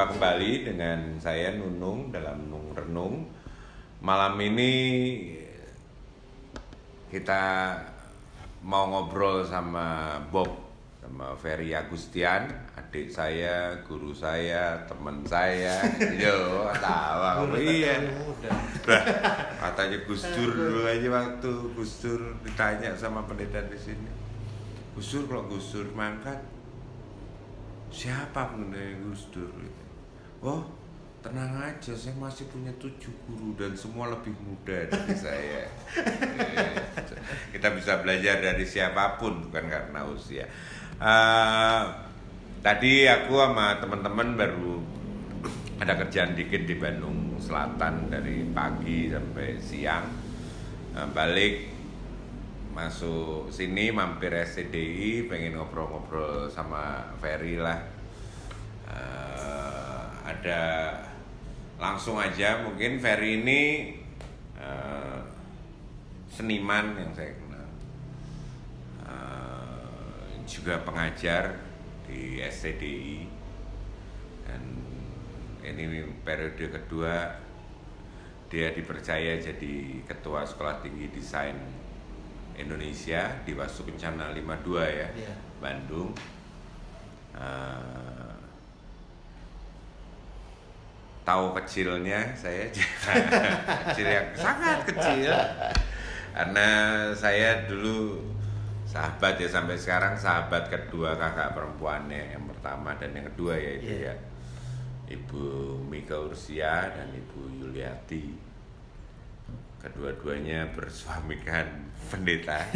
Berjumpa kembali dengan saya Nunung dalam Nung Renung. Malam ini kita mau ngobrol sama Bob, sama Ferry Agustian, adik saya, guru saya, teman saya. Yo, tahu apa iya. Katanya Gus Dur dulu aja waktu Gus Dur ditanya sama pendeta di sini. Gus Dur, kalau Gus Dur mangkat, siapa mengenai Gus Dur? Oh, tenang aja, saya masih punya 7 guru dan semua lebih muda dari saya. Kita bisa belajar dari siapapun, bukan karena usia. Tadi aku sama teman-teman baru ada kerjaan dikit di Bandung Selatan dari pagi sampai siang. Balik masuk sini mampir SCDI, pengen ngobrol-ngobrol sama Ferry lah. Ada langsung aja, mungkin Ferry ini seniman yang saya kenal, juga pengajar di SCDI, dan ini periode kedua dia dipercaya jadi ketua Sekolah Tinggi Desain Indonesia di Wastu Kencana 52 ya, Bandung. Tahu kecilnya saya, kecil yang sangat kecil, karena saya dulu sahabat ya, sampai sekarang sahabat kedua kakak perempuannya, yang pertama dan yang kedua yaitu ya Ibu Mika Ursia dan Ibu Yuliati. Kedua-duanya bersuamikan pendeta.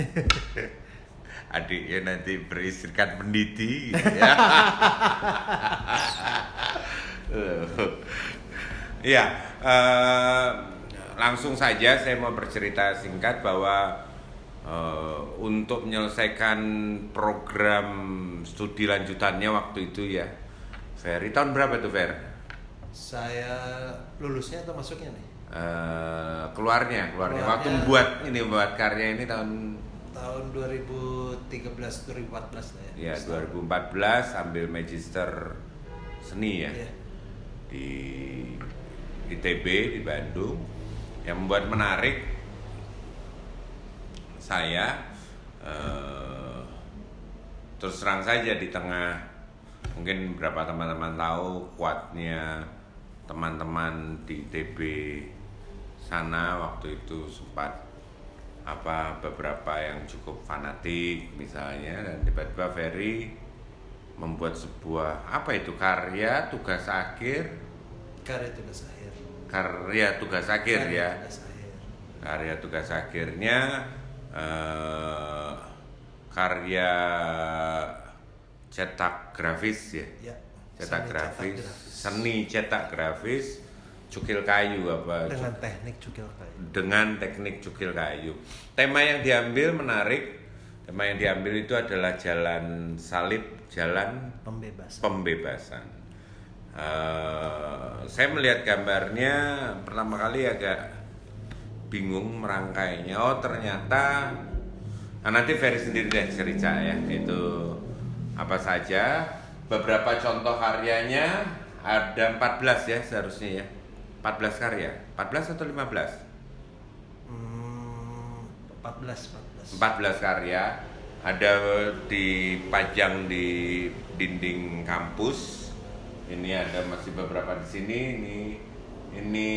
Adiknya nanti beristrikan penditi gitu ya. Ya, langsung saja saya mau bercerita singkat bahwa untuk menyelesaikan program studi lanjutannya waktu itu ya, Ferry, tahun berapa tuh Fer? Saya lulusnya atau masuknya nih? Keluarnya waktu buat karya ini tahun 2013-2014 lah ya. Ya, 2014 ambil magister seni ya. Di ITB di Bandung. Yang membuat menarik saya, terus terang saja, di tengah mungkin beberapa teman-teman tahu kuatnya teman-teman di ITB sana waktu itu, sempat beberapa yang cukup fanatik misalnya, dan tiba-tiba Ferry membuat sebuah karya tugas akhir akhirnya karya cetak grafis ya, cetak grafis, seni cetak grafis cukil kayu dengan teknik cukil kayu. Tema yang diambil menarik. Tema yang diambil itu adalah jalan salib, jalan pembebasan. Saya melihat gambarnya pertama kali agak bingung merangkainya. Oh, ternyata nanti Ferry sendiri deh cerita ya, itu apa saja. Beberapa contoh karyanya ada 14 ya seharusnya ya. 14 karya, 14 atau 15? 14 karya, ada dipajang di dinding kampus. Ini ada masih beberapa di sini. Ini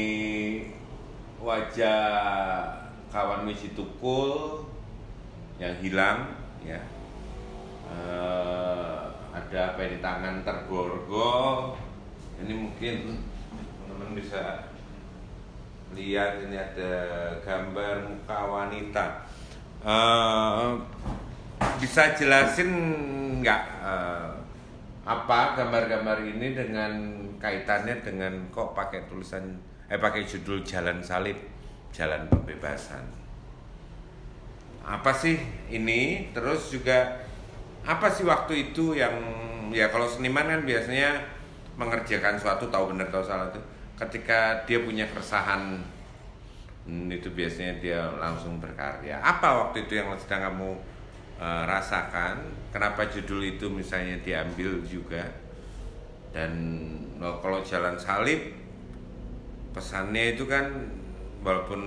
wajah kawan misi Tukul yang hilang ya. Ada apa ini, tangan terborgol. Ini mungkin teman-teman bisa lihat, ini ada gambar muka wanita. Bisa jelasin nggak apa gambar-gambar ini dengan kaitannya dengan kok pakai judul Jalan Salib, Jalan Pembebasan? Apa sih ini? Terus juga apa sih waktu itu yang ya, kalau seniman kan biasanya mengerjakan suatu, tahu benar tahu salah tuh, ketika dia punya keresahan itu biasanya dia langsung berkarya. Apa waktu itu yang sedang kamu rasakan? Kenapa judul itu misalnya diambil juga? Dan kalau jalan salib pesannya itu kan, walaupun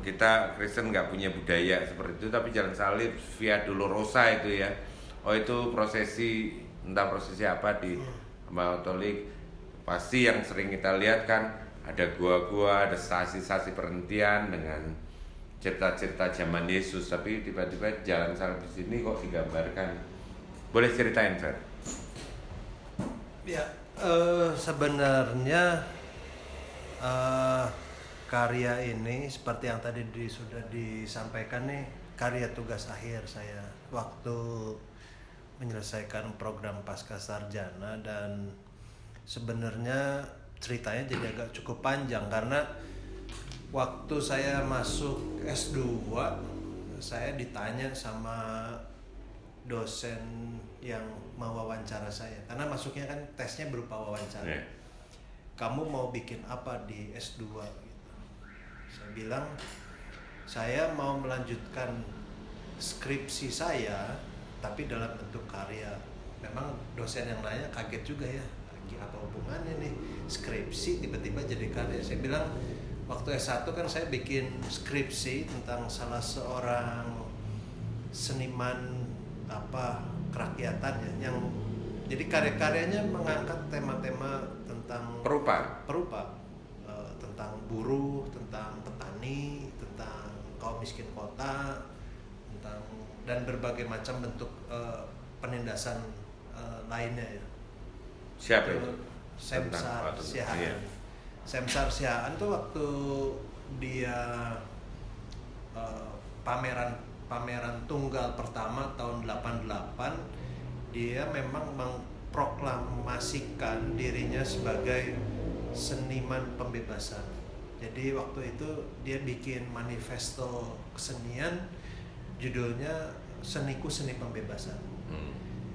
kita Kristen nggak punya budaya seperti itu, tapi jalan salib Via Dolorosa itu ya, itu prosesi, entah prosesi apa di Katolik, pasti yang sering kita lihat kan ada gua-gua, ada stasi-stasi perhentian dengan cerita-cerita zaman Yesus, tapi tiba-tiba jalan salib di sini kok digambarkan. Boleh ceritain, Fer? Ya, sebenarnya karya ini seperti yang tadi sudah disampaikan nih, karya tugas akhir saya waktu menyelesaikan program pasca sarjana. Dan sebenarnya ceritanya jadi agak cukup panjang karena waktu saya masuk S2 saya ditanya sama dosen yang mau wawancara saya, karena masuknya kan tesnya berupa wawancara. Kamu mau bikin apa di S2 gitu. Saya bilang saya mau melanjutkan skripsi saya tapi dalam bentuk karya. Memang dosen yang nanya kaget juga ya, apa hubungannya nih skripsi tiba-tiba jadi karya. Saya bilang waktu S1 kan saya bikin skripsi tentang salah seorang seniman kerakyatan ya, yang jadi karya-karyanya mengangkat tema-tema tentang perupa, tentang buruh, tentang petani, tentang kaum miskin kota, tentang dan berbagai macam bentuk penindasan lainnya ya. Siapa itu? Semsar Siahaan. Iya. Semsar Siahaan tuh waktu dia pameran tunggal pertama tahun 88, dia memang mengproklamasikan dirinya sebagai seniman pembebasan. Jadi waktu itu dia bikin manifesto kesenian, judulnya Seniku Seni Pembebasan.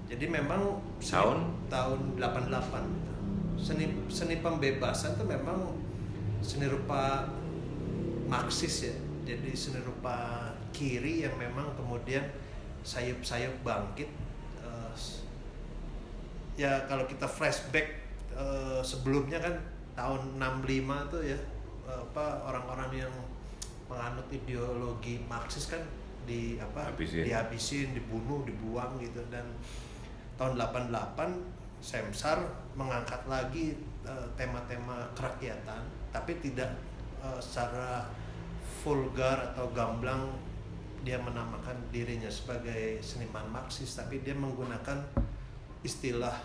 Jadi memang tahun 88 seni pembebasan itu memang seni rupa Marxis ya. Jadi seni rupa kiri yang memang kemudian sayup-sayup bangkit. Ya kalau kita flashback sebelumnya kan tahun 65 tuh ya, orang-orang yang penganut ideologi Marxis kan dihabisin, dibunuh, dibuang gitu. Dan tahun 88 Semsar mengangkat lagi tema-tema kerakyatan, tapi tidak secara vulgar atau gamblang dia menamakan dirinya sebagai seniman Marxis, tapi dia menggunakan istilah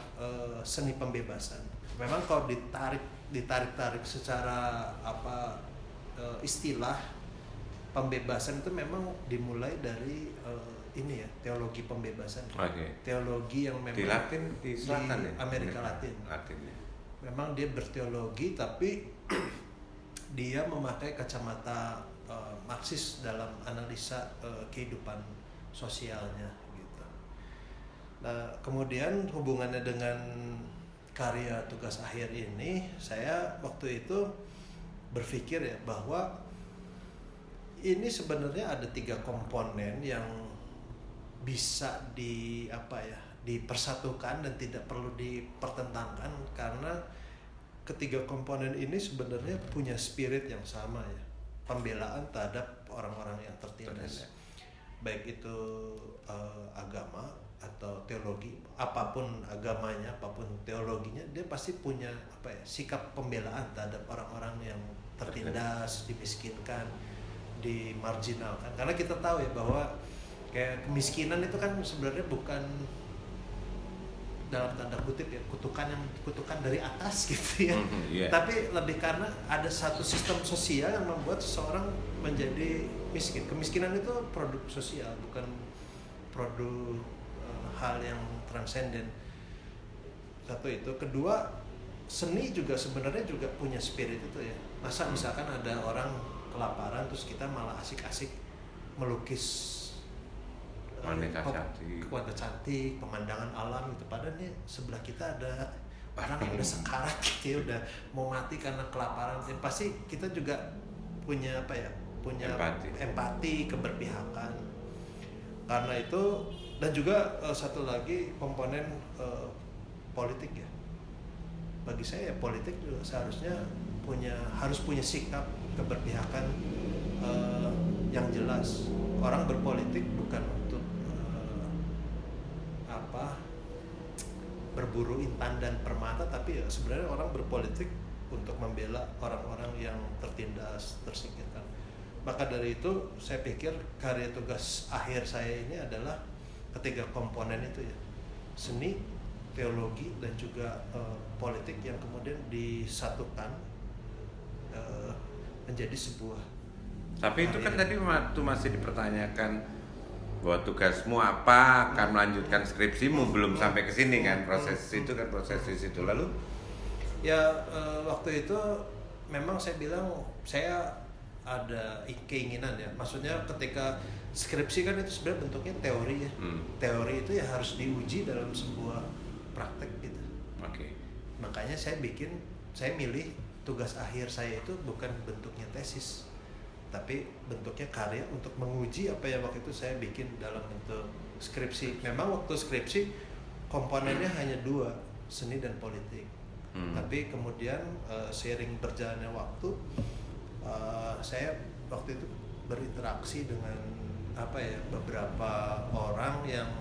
seni pembebasan. Memang kalau ditarik secara istilah pembebasan itu memang dimulai dari ini ya, teologi pembebasan. Teologi yang memang di Latin, di Selatan di Amerika Latin ya. Memang dia berteologi tapi dia memakai kacamata Marxis dalam analisa kehidupan sosialnya gitu. Nah, kemudian hubungannya dengan karya tugas akhir ini, saya waktu itu berpikir ya bahwa ini sebenarnya ada 3 komponen yang bisa dipersatukan dan tidak perlu dipertentangkan, karena ketiga komponen ini sebenarnya punya spirit yang sama ya, pembelaan terhadap orang-orang yang tertindas, baik itu agama atau teologi, apapun agamanya, apapun teologinya, dia pasti punya sikap pembelaan terhadap orang-orang yang tertindas, dimiskinkan, dimarginalkan. Karena kita tahu ya bahwa kayak kemiskinan itu kan sebenarnya bukan dalam tanda kutip ya kutukan dari atas gitu ya. Tapi lebih karena ada satu sistem sosial yang membuat seseorang menjadi miskin. Kemiskinan itu produk sosial, bukan produk hal yang transenden. Satu itu. Kedua, seni juga sebenarnya juga punya spirit itu ya. Masa misalkan ada orang kelaparan terus kita malah asik-asik melukis wanita cantik, pemandangan alam gitu, padahal nih sebelah kita ada orang yang udah sekarat gitu ya, udah mau mati karena kelaparan. Ya, pasti kita juga punya punya empati, keberpihakan. Karena itu, dan juga satu lagi komponen politik ya. bagi saya ya politik juga seharusnya harus punya sikap keberpihakan yang jelas. Orang berpolitik bukan untuk berburu intan dan permata, tapi ya sebenarnya orang berpolitik untuk membela orang-orang yang tertindas, tersingkirkan. Maka dari itu saya pikir karya tugas akhir saya ini adalah ketiga komponen itu ya, seni, teologi, dan juga politik yang kemudian disatukan menjadi sebuah. Tapi itu kan tadi waktu masih dipertanyakan bahwa tugasmu apa, akan melanjutkan skripsimu, belum sampai ke sini kan, proses itu kan proses di situ. Lalu ya waktu itu memang saya bilang saya ada keinginan ya, maksudnya ketika skripsi kan itu sebenarnya bentuknya teori ya. Teori itu ya harus diuji dalam sebuah praktek gitu. Oke. Makanya saya milih tugas akhir saya itu bukan bentuknya tesis, tapi bentuknya karya untuk menguji apa yang waktu itu saya bikin dalam bentuk skripsi. Memang waktu skripsi komponennya hanya dua, seni dan politik. Tapi kemudian seiring berjalannya waktu, saya waktu itu berinteraksi dengan beberapa orang yang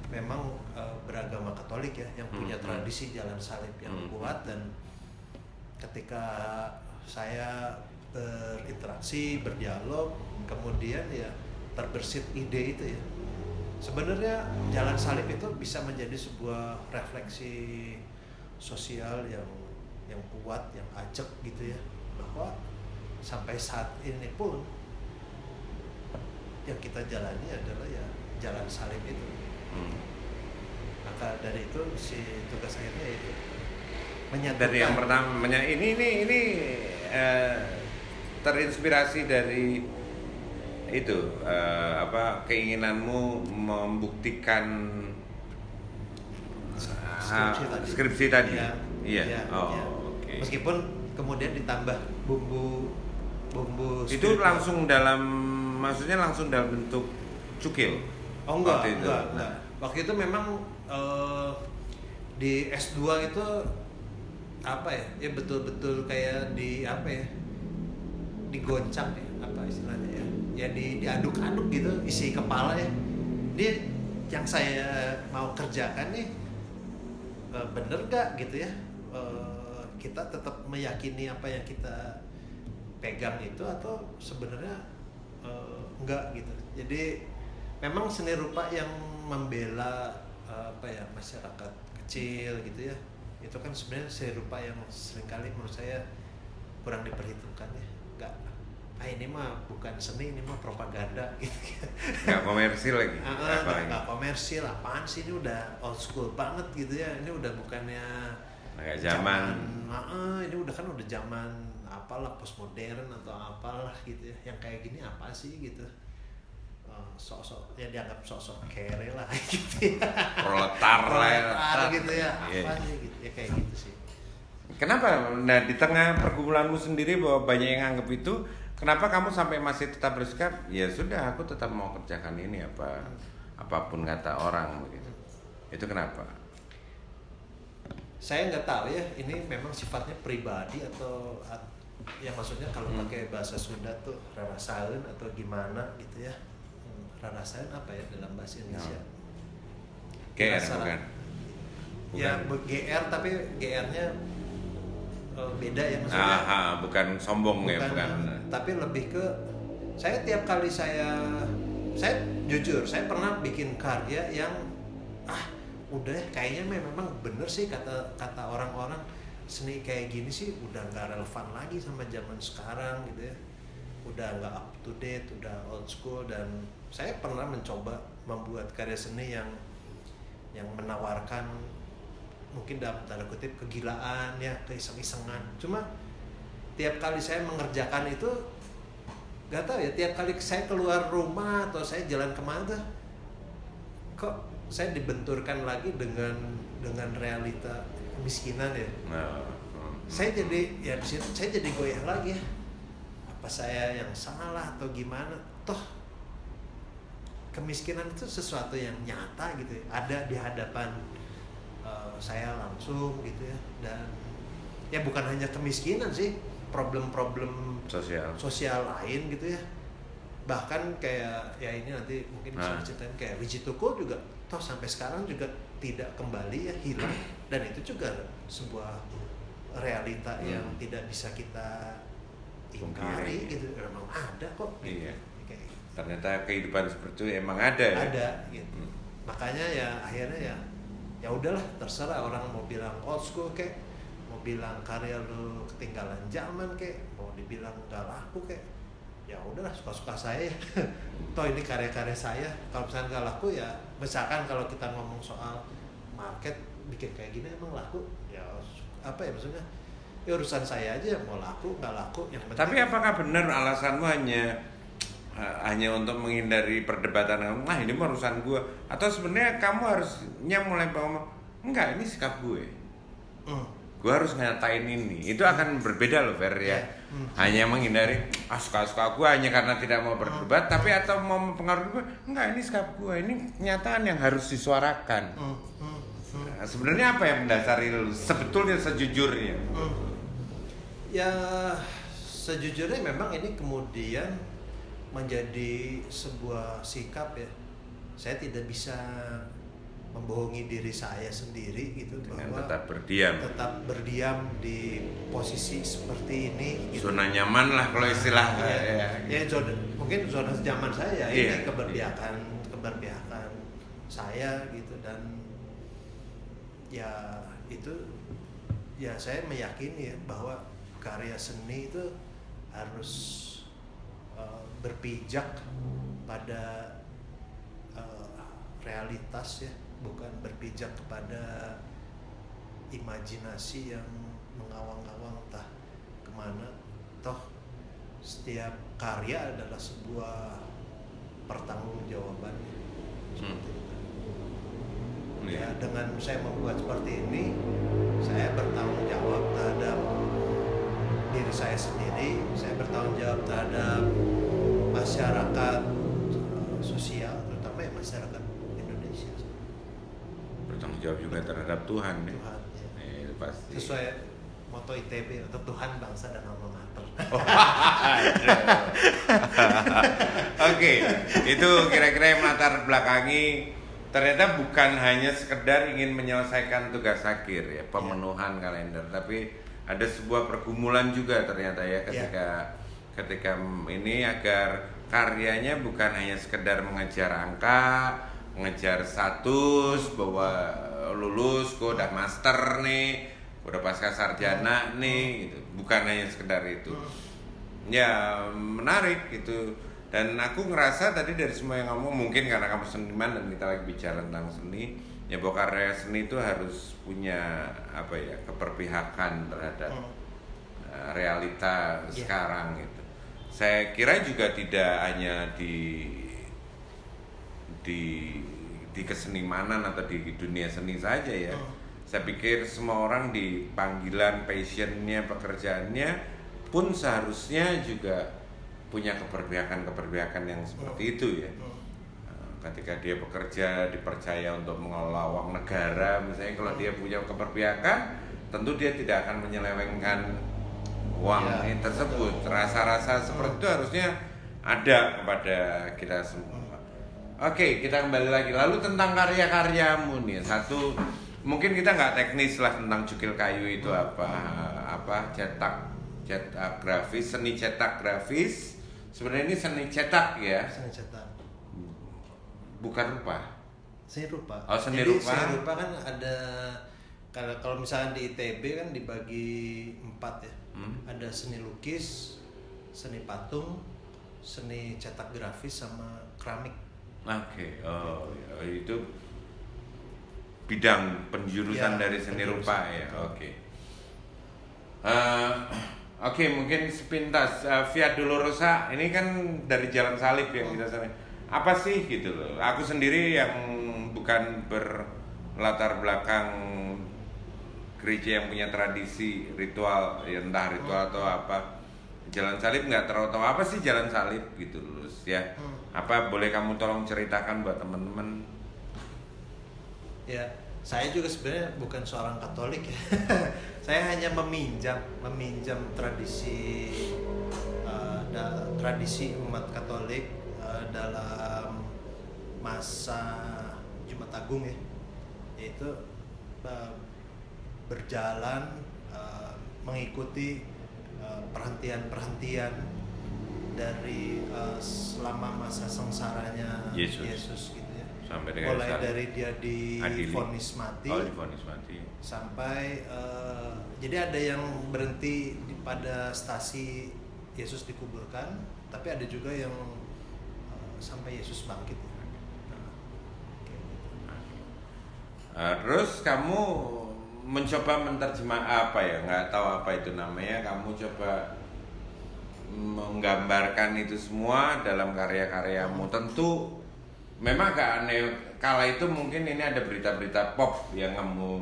memang beragama Katolik ya, yang punya tradisi jalan salib yang kuat. Dan ketika saya berinteraksi, berdialog, kemudian ya terbersit ide itu ya. Sebenarnya jalan salib itu bisa menjadi sebuah refleksi sosial yang kuat, yang ajak gitu ya, bahwa sampai saat ini pun yang kita jalani adalah ya jalan salib itu. Maka dari itu si tugas akhirnya itu menyatukan. Dari yang pertama ini terinspirasi dari itu keinginanmu membuktikan skripsi tadi. Iya. Oke. Meskipun kemudian ditambah bumbu itu spiritual. langsung langsung dalam bentuk cukil. Oh enggak. Waktu itu memang di S2 itu ya betul-betul kayak digoncang ya, apa istilahnya ya diaduk-aduk gitu isi kepala ya. Dia yang saya mau kerjakan nih bener gak gitu ya, kita tetap meyakini apa yang kita pegang itu atau sebenarnya enggak gitu. Jadi memang seni rupa yang membela masyarakat kecil gitu ya, itu kan sebenarnya seni rupa yang seringkali menurut saya kurang diperhitungkan ya. Ini mah bukan seni, ini mah propaganda gitu. Nggak komersil lagi. Nggak komersil, apaan sih, ini udah old school banget gitu ya. Ini udah bukannya agak zaman. Ini udah zaman apalah, postmodern atau apalah gitu ya. Yang kayak gini apa sih gitu. Sok-sok ya dianggap sok-sok kere lah gitu ya. Proletar gitu ya. Apa sih gitu ya, kayak gitu sih. Kenapa? Nah, di tengah pergumulanmu sendiri bahwa banyak yang anggap itu, kenapa kamu sampai masih tetap bersikap, ya sudah aku tetap mau kerjakan ini apapun kata orang begitu. Itu kenapa? Saya nggak tahu ya, ini memang sifatnya pribadi atau ya maksudnya kalau pakai bahasa Sunda tuh rarasaeun atau gimana gitu ya. Rarasaeun apa ya dalam bahasa Indonesia? GR bukan? Ya GR, tapi GR-nya beda ya maksudnya. Bukan sombong ya, bukan. Tapi lebih ke saya tiap kali saya jujur saya pernah bikin karya yang udah kayaknya memang bener sih kata orang-orang, seni kayak gini sih udah nggak relevan lagi sama zaman sekarang gitu ya, udah nggak up to date, udah old school. Dan saya pernah mencoba membuat karya seni yang menawarkan mungkin dalam tanda kutip kegilaan ya, keiseng-isengan. Cuma tiap kali saya mengerjakan itu nggak tahu ya, tiap kali saya keluar rumah atau saya jalan kemana tuh kok saya dibenturkan lagi dengan realita kemiskinan ya. Saya jadi ya di situ saya jadi goyah lagi ya, apa saya yang salah atau gimana. Toh kemiskinan itu sesuatu yang nyata gitu ya, ada di hadapan saya langsung gitu ya. Dan ya bukan hanya kemiskinan sih, problem-problem sosial lain gitu ya. Bahkan kayak ya ini nanti mungkin bisa diceritain kayak Wiji Tuko juga toh sampai sekarang juga tidak kembali ya, hilang, dan itu juga sebuah realita yang tidak bisa kita ingkari gitu. Memang ada kok gitu. Iya. Ternyata kehidupan seperti itu emang ada ya? Ada gitu. Makanya ya akhirnya ya udahlah, terserah orang mau bilang old school kek, mau bilang karya lu ketinggalan zaman kek, mau dibilang gak laku kek, ya udahlah suka-suka saya. Toh ini karya-karya saya. Kalau misalnya gak laku ya, misalkan kalau kita ngomong soal market bikin kayak gini emang laku, ya apa ya maksudnya, ya urusan saya aja, mau laku nggak laku yang penting. Tapi apakah benar alasanmu hanya untuk menghindari perdebatan kamu, nah ini mah urusan gue, atau sebenarnya kamu harusnya mulai ngomong enggak, ini sikap gue, gue harus nyatain ini, itu akan berbeda loh Fer ya. Hanya menghindari suka-suka gue hanya karena tidak mau berdebat, tapi atau mau mempengaruhi gue, enggak, ini sikap gue, ini kenyataan yang harus disuarakan. Nah, sebenarnya apa yang mendasari lu sebetulnya sejujurnya? Ya sejujurnya memang ini kemudian menjadi sebuah sikap ya. Saya tidak bisa membohongi diri saya sendiri gitu, dengan bahwa tetap berdiam di posisi seperti ini gitu. Zona nyaman lah kalau istilahnya. Mungkin zona zaman saya ini keberpihakan saya gitu, dan ya itu ya saya meyakini ya bahwa karya seni itu harus berpijak pada realitas ya, bukan berpijak kepada imajinasi yang mengawang-awang entah kemana. Toh setiap karya adalah sebuah pertanggungjawaban seperti itu. Ya dengan saya membuat seperti ini, saya bertanggung jawab terhadap diri saya sendiri, saya bertanggung jawab terhadap masyarakat sosial, terutama ya masyarakat Indonesia. Bertanggung jawab juga terhadap Tuhan ya. Itu pasti. Sesuai moto ITB, untuk Tuhan, bangsa, dan alma mater. Oke, itu kira-kira yang melatar belakangi. Ternyata bukan hanya sekedar ingin menyelesaikan tugas akhir ya, pemenuhan kalender, tapi ada sebuah pergumulan juga ternyata ya ketika ini, agar karyanya bukan hanya sekedar mengejar angka, mengejar status bahwa lulus, gue udah master nih, udah pasca sarjana nih, gitu. Bukan hanya sekedar itu. Ya menarik gitu. Dan aku ngerasa tadi dari semua yang kamu, mungkin karena kamu seniman dan kita lagi bicara tentang seni, ya bahwa karya seni itu harus punya apa ya, keberpihakan terhadap realita sekarang gitu. Saya kira juga tidak hanya di kesenimanan atau di dunia seni saja ya. Saya pikir semua orang di panggilan, passionnya, pekerjaannya pun seharusnya juga punya keberpihakan yang seperti itu ya. Ketika dia bekerja dipercaya untuk mengelola uang negara misalnya, kalau dia punya keberpihakan, tentu dia tidak akan menyelewengkan uang tersebut. Rasa-rasa seperti itu harusnya ada kepada kita semua. Oke, kita kembali lagi. Lalu tentang karya-karyamu nih, satu mungkin kita nggak teknis lah tentang Jukil Kayu itu apa cetak grafis, seni cetak grafis. Sebenarnya ini seni cetak ya. Seni cetak. Bukan rupa. Seni rupa. Oh, seni Jadi, rupa. Seni rupa kan ada, kalau misalnya di ITB kan dibagi 4 ya. Ada seni lukis, seni patung, seni cetak grafis, sama keramik. Oke. Itu bidang penjurusan dari seni rupa ya. Oke. Oke, mungkin sepintas Via Dolorosa ini kan dari Jalan Salib yang kita sana. Apa sih gitu loh? Aku sendiri yang bukan berlatar belakang gereja yang punya tradisi ritual, ya entah ritual atau apa. Jalan Salib nggak terlalu tahu apa sih Jalan Salib gitu loh ya. Apa boleh kamu tolong ceritakan buat teman-teman? Ya, Saya juga sebenarnya bukan seorang Katolik ya. Saya hanya meminjam tradisi tradisi umat Katolik dalam masa Jumat Agung ya, yaitu berjalan mengikuti perhentian dari selama masa sengsaranya Yesus gitu ya. Sampai dengan mulai dari dia divonis mati, sampai jadi ada yang berhenti pada stasi Yesus dikuburkan, tapi ada juga yang sampai Yesus bangkit. Terus kamu mencoba menerjemah apa ya? Nggak tahu apa itu namanya. Kamu coba menggambarkan itu semua dalam karya-karyamu. Tentu memang agak aneh. Kala itu mungkin ini ada berita-berita pop yang kamu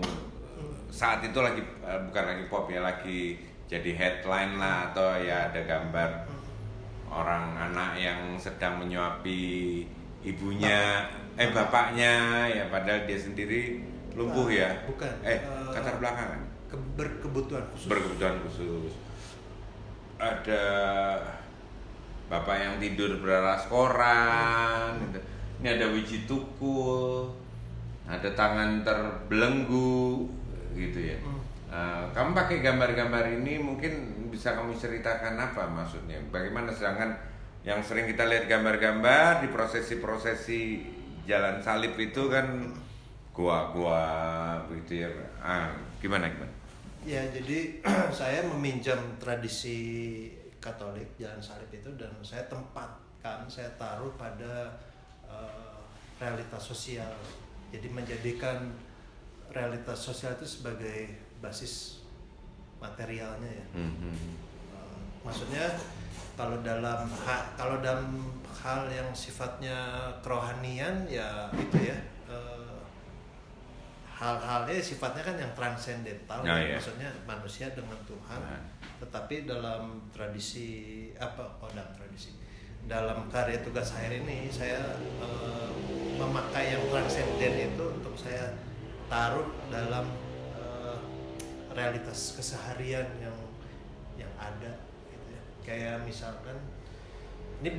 saat itu lagi bukan lagi pop ya, lagi jadi headline lah, atau ya ada gambar orang anak yang sedang menyuapi ibunya, bapaknya ya, padahal dia sendiri lumpuh ya. Bukan. Latar belakangan. Berkebutuhan khusus. Ada bapak yang tidur beralas koran. Ini ada wiji tukul, ada tangan terbelenggu, gitu ya. Kamu pakai gambar-gambar ini mungkin bisa kamu ceritakan apa maksudnya? Bagaimana, sedangkan yang sering kita lihat gambar-gambar di prosesi-prosesi jalan salib itu kan gua-gua begitu ya. Gimana? Ya, jadi saya meminjam tradisi Katolik jalan salib itu dan saya tempatkan, saya taruh pada realitas sosial. Jadi menjadikan realitas sosial itu sebagai basis materialnya ya. Maksudnya kalau dalam hal yang sifatnya kerohanian ya itu ya, hal-halnya sifatnya kan yang transendental, iya. Maksudnya manusia dengan Tuhan. Tetapi dalam dalam karya tugas akhir ini saya memakai yang transenden itu untuk saya taruh dalam realitas keseharian yang ada gitu ya. Kayak misalkan ini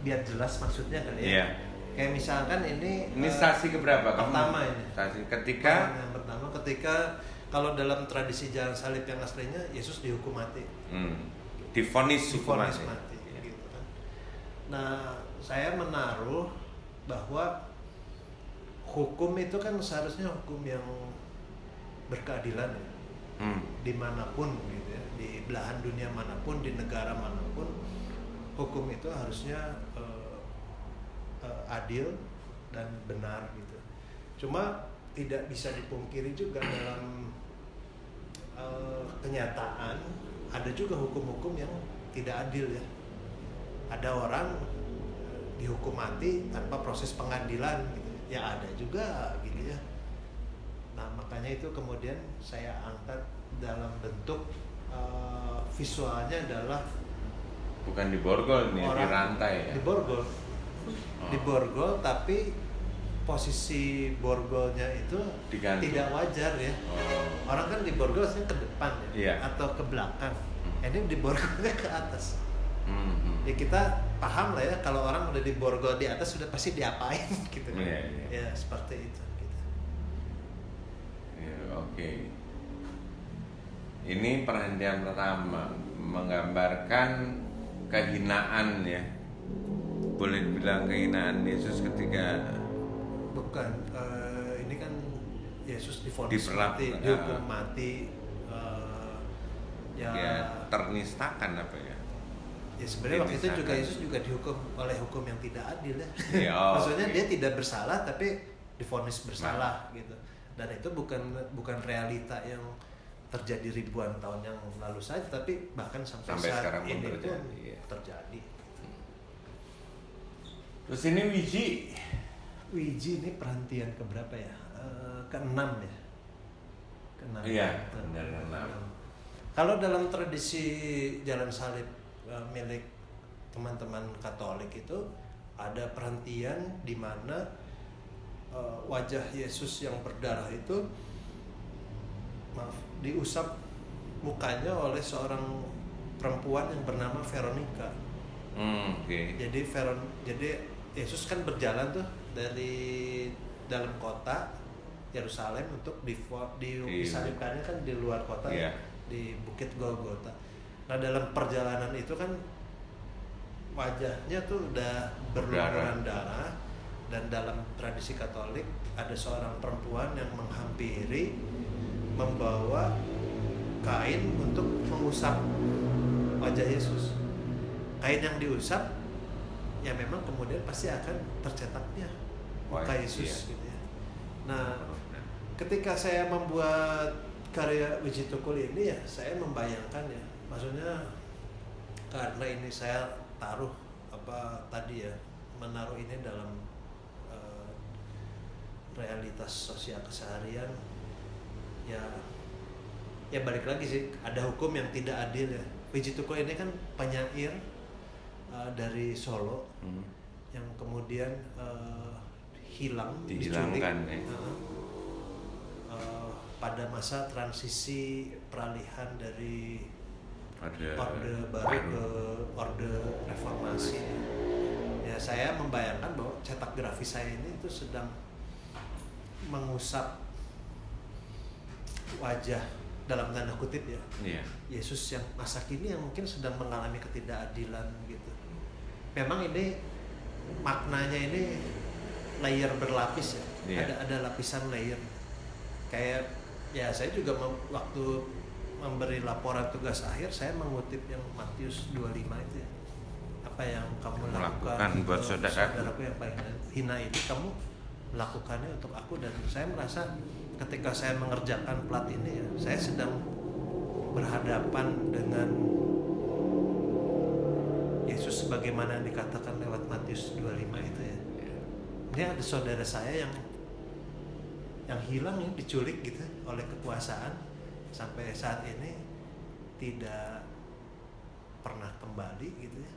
biar jelas maksudnya kan ya. Yeah. Kayak misalkan ini stasi keberapa? Pertama ini. Stasi ketika yang pertama ketika kalau dalam tradisi jalan salib yang aslinya Yesus dihukum mati. Divonis mati gitu kan. Nah, saya menaruh bahwa hukum itu kan seharusnya hukum yang berkeadilan ya. Dimanapun gitu ya, di belahan dunia manapun, di negara manapun, hukum itu harusnya adil dan benar gitu. Cuma tidak bisa dipungkiri juga dalam kenyataan ada juga hukum-hukum yang tidak adil ya. Ada orang dihukum mati tanpa proses pengadilan gitu. Ya ada juga gitu ya. Nah, makanya itu kemudian saya angkat dalam bentuk visualnya adalah bukan diborgol nih, di rantai ya. Diborgol. Diborgol, tapi posisi borgolnya itu digantung. Tidak wajar ya. Orang kan diborgol ke depan ya, atau ke belakang. Ini diborgolnya ke atas. Ya kita paham lah ya, kalau orang udah diborgol di atas sudah pasti diapain gitu kan. Ya seperti itu gitu. Oke. Ini perhentian pertama menggambarkan kehinaan ya. Boleh dibilang kehinaan Yesus ketika bukan ini kan Yesus divonis mati, dihukum mati, ya ternistakan apa ya? Ya sebenarnya waktu itu juga Yesus juga dihukum oleh hukum yang tidak adil ya. Maksudnya dia tidak bersalah tapi divonis bersalah gitu. Dan itu bukan realita yang terjadi ribuan tahun yang lalu saja, tapi bahkan sampai saat sekarang ini pun terjadi. Terus ini Wiji ini perhentian keberapa ya? Ke-6 ya. Ke-6. Iya, benar 6. Kalau dalam tradisi jalan salib milik teman-teman Katolik itu ada perhentian di mana wajah Yesus yang berdarah itu, maaf, diusap mukanya oleh seorang perempuan yang bernama Veronica. Oke. Jadi Yesus kan berjalan tuh dari dalam kota Yerusalem untuk disalibkannya kan di luar kota, Iya. di Bukit Golgota. Nah, dalam perjalanan itu kan wajahnya tuh udah berlumuran darah, dan dalam tradisi Katolik ada seorang perempuan yang menghampiri membawa kain untuk mengusap wajah Yesus. Kain yang diusap ya memang kemudian pasti akan tercetaknya muka Yesus, gitu ya. Nah, ketika saya membuat karya Wiji Tukul ini ya, saya membayangkan ya, maksudnya karena ini saya taruh menaruh ini dalam realitas sosial keseharian, ya balik lagi sih, ada hukum yang tidak adil ya. Wiji Tukul ini kan penyair dari Solo yang kemudian dihilangkan pada masa transisi peralihan dari Orde Baru ke Orde Reformasi. Ya, saya membayangkan bahwa cetak grafis saya ini itu sedang mengusap wajah, dalam tanda kutip ya, Yesus yang masa kini yang mungkin sedang mengalami ketidakadilan gitu. Memang ini maknanya ini layer berlapis ya, ada lapisan layer. Kayak ya, saya juga waktu memberi laporan tugas akhir, saya mengutip yang Matius 25 itu ya. Apa yang kamu lakukan buat saudaraku yang paling hina ini, kamu melakukannya untuk aku. Dan saya merasa ketika saya mengerjakan plat ini ya, saya sedang berhadapan dengan Yesus sebagaimana yang dikatakan lewat Matius 25 itu ya. Ini ada saudara saya yang hilang ya, diculik gitu oleh kekuasaan, sampai saat ini tidak pernah kembali gitu ya.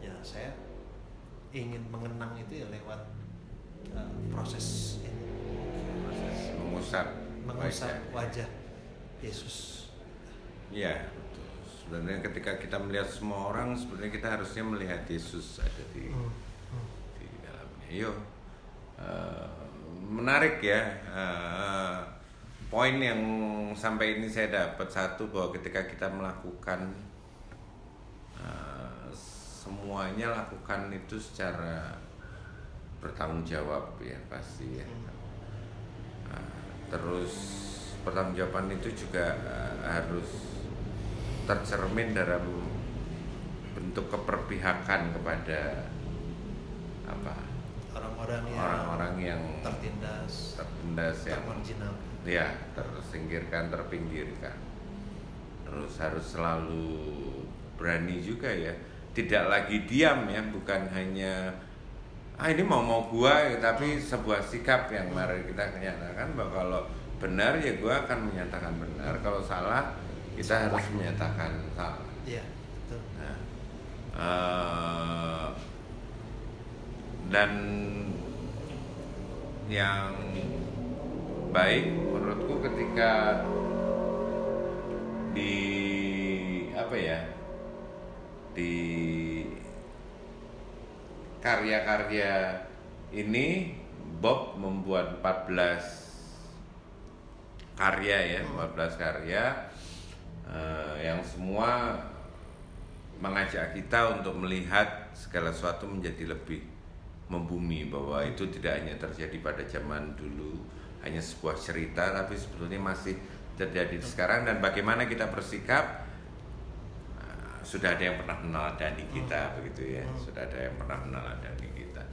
Ya, saya ingin mengenang itu ya lewat proses ini, mengusap wajah Yesus. Iya, betul. Sebenarnya ketika kita melihat semua orang, sebenarnya kita harusnya melihat Yesus ada di dalamnya. Menarik ya. Poin yang sampai ini saya dapat satu, bahwa ketika kita melakukan semuanya, lakukan itu secara bertanggung jawab ya, pasti ya. Terus pertanggungjawaban itu juga harus tercermin dalam bentuk keperpihakan kepada orang-orang yang tertindas yang tersingkirkan, terpinggirkan. Terus harus selalu berani juga ya, tidak lagi diam ya, bukan hanya ini mau gua ya, tapi sebuah sikap yang mari kita nyatakan bahwa kalau benar ya gua akan menyatakan benar, kalau salah kita harus menyatakan salah. Iya, betul. Nah, dan yang baik menurutku ketika di karya-karya ini Bob membuat 14 karya ya, 14 karya yang semua mengajak kita untuk melihat segala sesuatu menjadi lebih membumi, bahwa itu tidak hanya terjadi pada zaman dulu, hanya sebuah cerita, tapi sebetulnya masih terjadi sekarang, dan bagaimana kita bersikap. Sudah ada yang pernah meneladani kita, begitu ya. Sudah ada yang pernah meneladani kita.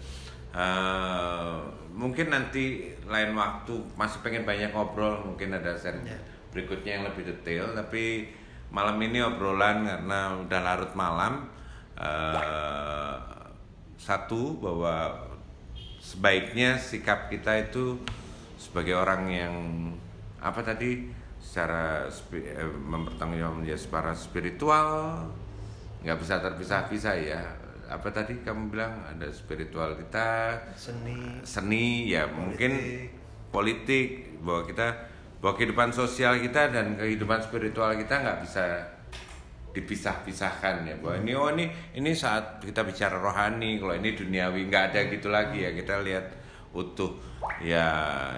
Mungkin nanti lain waktu masih pengen banyak ngobrol, mungkin ada seri berikutnya yang lebih detail, tapi malam ini obrolan karena udah larut malam. Satu, bahwa sebaiknya sikap kita itu sebagai orang yang secara mempertanggungjawabkan secara spiritual, nggak bisa terpisah-pisah ya, apa tadi kamu bilang ada spiritual kita, seni ya, politik. mungkin politik, bahwa kehidupan sosial kita dan kehidupan spiritual kita nggak bisa dipisah-pisahkan ya, bahwa ini saat kita bicara rohani, kalau ini duniawi, nggak ada gitu lagi ya, kita lihat utuh ya.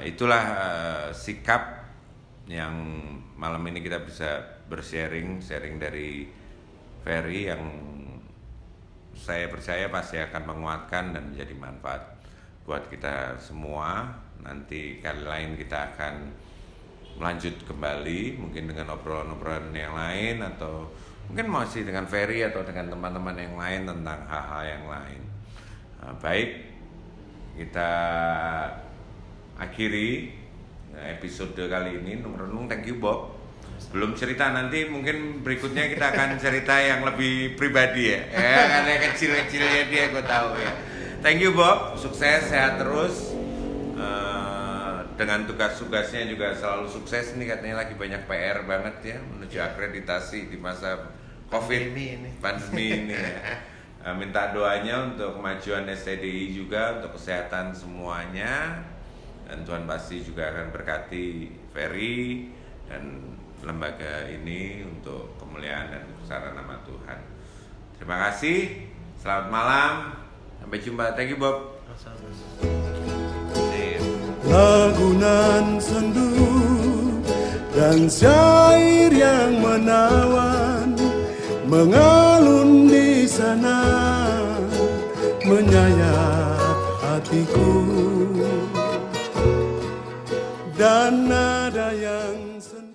Itulah sikap yang malam ini kita bisa sharing dari Ferry yang saya percaya pasti akan menguatkan dan menjadi manfaat buat kita semua. Nanti kali lain kita akan melanjut kembali mungkin dengan obrolan-obrolan yang lain, atau mungkin masih dengan Ferry atau dengan teman-teman yang lain tentang hal-hal yang lain. Baik, kita akhiri episode kali ini. Renung, thank you Bob. Belum cerita, nanti mungkin berikutnya kita akan cerita yang lebih pribadi ya. Karena kecil-kecilnya dia gue tahu ya. Thank you Bob, sukses, sehat terus. Dengan tugas-tugasnya juga selalu sukses. Ini katanya lagi banyak PR banget ya menuju akreditasi di masa COVID pandemi ini ya. Minta doanya untuk kemajuan STDI juga, untuk kesehatan semuanya, dan Tuhan pasti juga akan berkati Ferry dan lembaga ini untuk kemuliaan dan kebesaran nama Tuhan. Terima kasih, selamat malam, sampai jumpa. Thank you Bob. Lagunan sendu dan syair yang menawan mengalun di sana, menyayat hatiku, dan nada yang sendu.